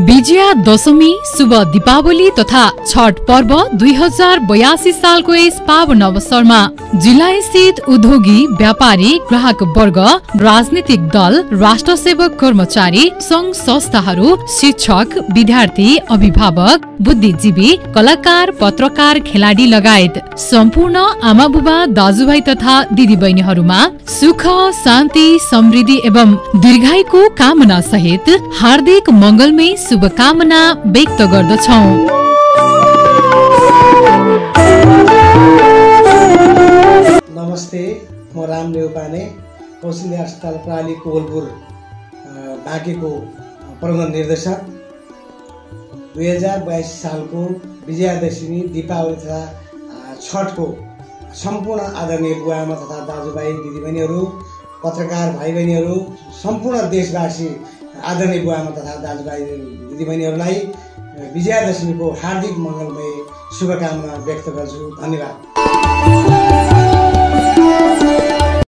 विजया दशमी शुभ दीपावली तथा छठ पर्व 2082 सालको यस पावन अवसरमा जिल्ला स्थित उद्योगी व्यापारी ग्राहक वर्ग राजनीतिक दल राष्ट्र सेवक कर्मचारी संघ संस्थाहरू शिक्षक विद्यार्थी अभिभावक बुद्धिजीवी कलाकार पत्रकार खेलाडी लगायत सम्पूर्ण आमा बुबा दाजुभाइ तथा दिदी बहिनीहरूमा सुख शान्ति समृद्धि एवं दीर्घायुको कामना सहित हार्दिक मंगलमय शुभकामना व्यक्त गर्दछौं। नमस्ते, म राम नेउपाने कौशल्या अस्पताल प्राली कोवलपुर बाँकेको प्रबन्ध निर्देशक। 2082 सालको विजयादशमी दीपावली तथा छठको सम्पूर्ण आदरणीय बुवाआमा तथा दाजुभाइ दिदीबहिनीहरू पत्रकार भाइ बहिनीहरू सम्पूर्ण देशवासी आदरणीय बुवाआमा तथा दाजुभाइ दिदीबहिनीहरूलाई विजयादशमीको हार्दिक मङ्गलमय शुभकामना व्यक्त गर्छु। धन्यवाद।